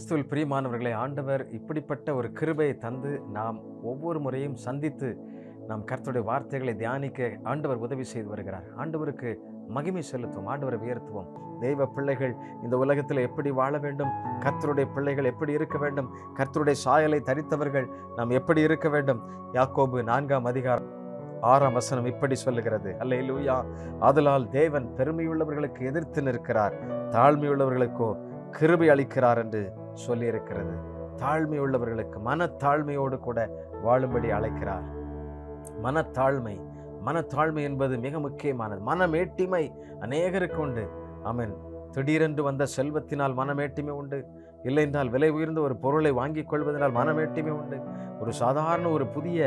கிறிஸ்துவில் பிரியமானவர்களை, ஆண்டவர் இப்படிப்பட்ட ஒரு கிருபையை தந்து நாம் ஒவ்வொரு முறையும் சந்தித்து நாம் கர்த்தருடைய வார்த்தைகளை தியானிக்க ஆண்டவர் உதவி செய்து வருகிறார். ஆண்டவருக்கு மகிமை செலுத்துவோம், ஆண்டவரை உயர்த்துவோம். தெய்வ பிள்ளைகள் இந்த உலகத்தில் எப்படி வாழ வேண்டும், கர்த்தருடைய பிள்ளைகள் எப்படி இருக்க வேண்டும், கர்த்தருடைய சாயலை தரித்தவர்கள் நாம் எப்படி இருக்க வேண்டும். யாக்கோபு 4:6 இப்படி சொல்லுகிறது, அல்லேலூயா. ஆதலால் தேவன் பெருமையுள்ளவர்களுக்கு எதிர்த்து நிற்கிறார், தாழ்மையுள்ளவர்களுக்கோ கிருபை அளிக்கிறார் என்று சொல்லி இருக்கிறது. தாழ்மையுள்ளவர்களுக்கு மனத்தாழ்மையோடு கூட வாழும்படி அழைக்கிறார். மனத்தாழ்மை என்பது மிக முக்கியமானது. மனமேட்டிமை அநேகருக்கு உண்டு. ஆமென். திடீரென்று வந்த செல்வத்தினால் மனமேட்டிமை உண்டு. இல்லை என்றால் விலை உயர்ந்த ஒரு பொருளை வாங்கிக் கொள்வதனால் மனமேட்டிமை உண்டு. ஒரு சாதாரண ஒரு புதிய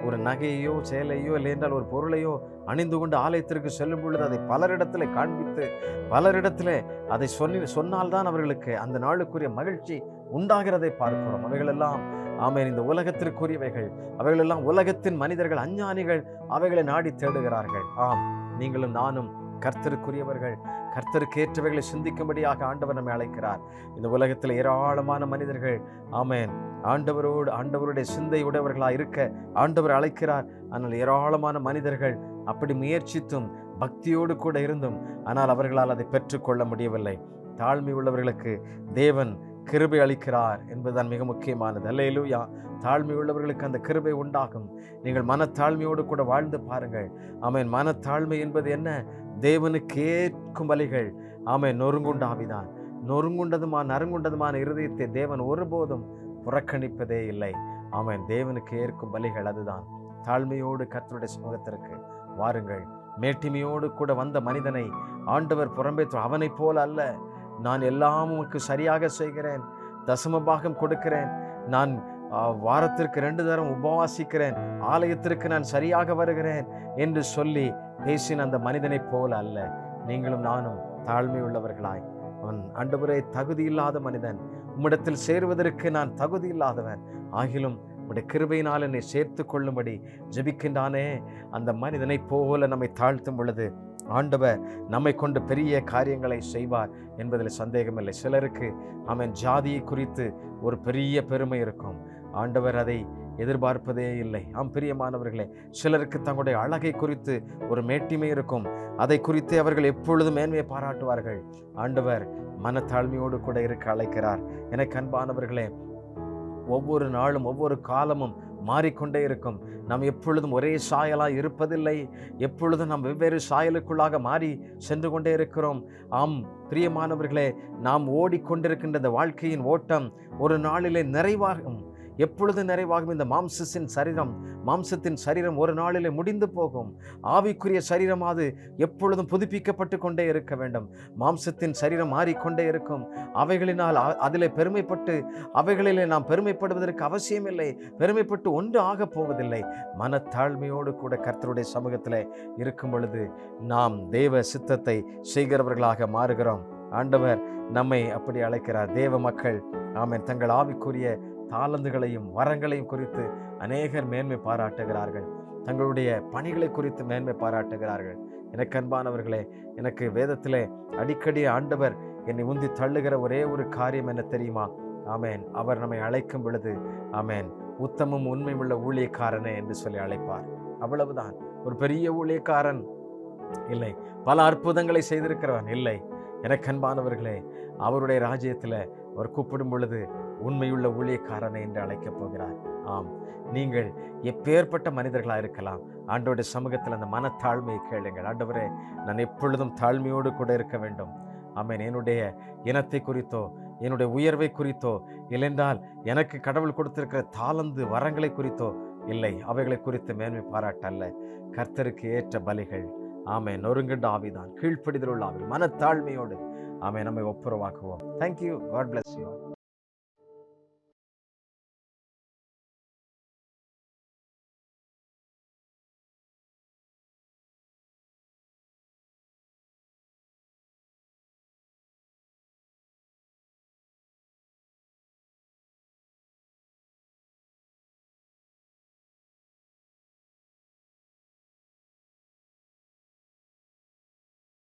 ஒரு நகையோ சேலையோ இல்லை என்றால் ஒரு பொருளையோ அணிந்து கொண்டு ஆலயத்திற்கு செல்லும் பொழுது அதை பலரிடத்திலே காண்பித்து பலரிடத்திலே அதை சொன்னால்தான் அவர்களுக்கு அந்த நாளுக்குரிய மகிழ்ச்சி உண்டாகிறதை பார்க்கிறோம். அவைகளெல்லாம் ஆமென் இந்த உலகத்திற்குரியவைகள். அவைகளெல்லாம் உலகத்தின் மனிதர்கள், அஞ்ஞானிகள் அவைகளை நாடி தேடுகிறார்கள். ஆம், நீங்களும் நானும் கர்த்தருக்குரியவர்கள். கர்த்தருக்கு ஏற்றவைகளை சிந்திக்கும்படியாக ஆண்டவர் நம்மை அழைக்கிறார். இந்த உலகத்தில் ஏராளமான மனிதர்கள் ஆமென் ஆண்டவருடைய சிந்தை உடையவர்களாக இருக்க ஆண்டவர் அழைக்கிறார். ஆனால் ஏராளமான மனிதர்கள் அப்படி முயற்சித்தும் பக்தியோடு கூட இருந்தும் ஆனால் அவர்களால் அதை பெற்றுக்கொள்ள முடியவில்லை. தாழ்மை உள்ளவர்களுக்கு தேவன் கிருபை அளிக்கிறார் என்பதுதான் மிக முக்கியமானது. அல்லேலூயா. தாழ்மை உள்ளவர்களுக்கு அந்த கிருபை உண்டாகும். நீங்கள் மனத்தாழ்மையோடு கூட வாழ்ந்து பாருங்கள். ஆமென். மனத்தாழ்மை என்பது என்ன? தேவனுக்கு ஏற்கும் பலிகள். ஆமென். நொறுங்குண்டாவிதான். நறுங்குண்டதுமான இருதயத்தை தேவன் ஒருபோதும் புறக்கணிப்பதே இல்லை. ஆமென். தேவனுக்கு ஏற்கும் பலிகள் அதுதான். தாழ்மையோடு கர்த்தருடைய சமூகத்திற்கு வாருங்கள். மேட்டிமையோடு கூட வந்த மனிதனை ஆண்டவர் புறம்பே அவனை போல அல்ல, நான் எல்லாம் உமக்கு சரியாக செய்கிறேன், தசமபாகம் கொடுக்கிறேன், நான் வாரத்திற்கு 2 தரம் உபவாசிக்கிறேன், ஆலயத்திற்கு நான் சரியாக வருகிறேன் என்று சொல்லி பேசின அந்த மனிதனை போல அல்ல. நீங்களும் நானும் தாழ்மை உள்ளவர்களாய், அவன் ஆண்டவரே தகுதி இல்லாத மனிதன், உம்மிடத்தில் சேருவதற்கு நான் தகுதி இல்லாதவன், ஆகிலும் உம்முடைய கிருபையினால் என்னை சேர்த்து கொள்ளும்படி ஜெபிக்கின்றானே, அந்த மனிதனை போல நம்மை தாழ்த்தும் பொழுது ஆண்டவர் நம்மை கொண்டு பெரிய காரியங்களை செய்வார் என்பதில் சந்தேகமில்லை. சிலருக்கு அவன் ஜாதியை குறித்து ஒரு பெரிய பெருமை இருக்கும். ஆண்டவர் அதை எதிர்பார்ப்பதே இல்லை. பிரியமானவர்களே, சிலருக்கு தங்களுடைய அழகை குறித்து ஒரு மேட்டிமை இருக்கும். அதை குறித்து அவர்கள் எப்பொழுதும் மேன்மையை பாராட்டுவார்கள். ஆண்டவர் மனத்தாழ்மையோடு கூட இருக்க அழைக்கிறார். எனக்கு அன்பானவர்களே, ஒவ்வொரு நாளும் ஒவ்வொரு காலமும் மாறிக்கொண்டே இருக்கும். நாம் எப்பொழுதும் ஒரே சாயலாய் இருப்பதில்லை. எப்பொழுதும் நாம் வெவ்வேறு சாயலுக்குள்ளாக மாறி சென்று கொண்டே இருக்கிறோம். பிரியமானவர்களே, நாம் ஓடிக்கொண்டிருக்கின்ற இந்த வாழ்க்கையின் ஓட்டம் ஒரு நாளிலே நிறைவாகும். எப்பொழுது நிறைவாகும்? இந்த மாம்சத்தின் சரீரம் ஒரு நாளிலே முடிந்து போகும். ஆவிக்குரிய சரீரம் அது எப்பொழுதும் புதுப்பிக்கப்பட்டு கொண்டே இருக்க வேண்டும். மாம்சத்தின் சரீரம் மாறிக்கொண்டே இருக்கும். அவைகளினால் அதிலே பெருமைப்பட்டு அவைகளிலே நாம் பெருமைப்படுவதற்கு அவசியமில்லை. பெருமைப்பட்டு ஒன்று ஆக போவதில்லை. மனத்தாழ்மையோடு கூட கர்த்தருடைய சமூகத்தில் இருக்கும் பொழுது நாம் தேவ சித்தத்தை செய்கிறவர்களாக மாறுகிறோம். ஆண்டவர் நம்மை அப்படி அழைக்கிறார். தேவ மக்கள் ஆமென் தங்கள் ஆவிக்குரிய தாளந்துகளையும் வரங்களையும் குறித்து அநேகர் மேன்மை பாராட்டுகிறார்கள். தங்களுடைய பணிகளை குறித்து மேன்மை பாராட்டுகிறார்கள். எனக்கு அன்பானவர்களே, எனக்கு வேதத்திலே அடிக்கடி ஆண்டவர் என்னை உந்தி தள்ளுகிற ஒரே ஒரு காரியம் என்ன தெரியுமா? ஆமென். அவர் நம்மை அழைக்கும் பொழுது ஆமென் உத்தமும் உண்மையுள்ள ஊழியக்காரனே என்று சொல்லி அழைப்பார். அவ்வளவுதான். ஒரு பெரிய ஊழியக்காரன் இல்லை, பல அற்புதங்களை செய்திருக்கிறவன் இல்லை. எனக்கு அன்பானவர்களே, அவருடைய ராஜ்யத்தில் அவர் கூப்பிடும் பொழுது உண்மையுள்ள ஊழியக்காரனை என்று அழைக்கப் போகிறார். நீங்கள் எப்பேற்பட்ட மனிதர்களாக இருக்கலாம், ஆண்டவருடைய சமூகத்தில் அந்த மனத்தாழ்மையை கேளுங்கள். ஆண்டவரே, நான் எப்பொழுதும் தாழ்மையோடு கூட இருக்க வேண்டும். ஆமென். என்னுடைய இனத்தை குறித்தோ என்னுடைய உயர்வை குறித்தோ இல்லைன்றால் எனக்கு கடவுள் கொடுத்திருக்கிற தாளந்து வரங்களை குறித்தோ இல்லை, அவைகளை குறித்து மேன்மை பாராட்டல்ல. கர்த்தருக்கு ஏற்ற பலிகள் ஆமென் நொறுங்குண்ட ஆவிதான், கீழ்ப்படிதலுள்ள ஆவி, மனத்தாழ்மையோடு ஆமென் நம்மை ஒப்புரவாக்குவோம். தேங்க்யூ. God bless you.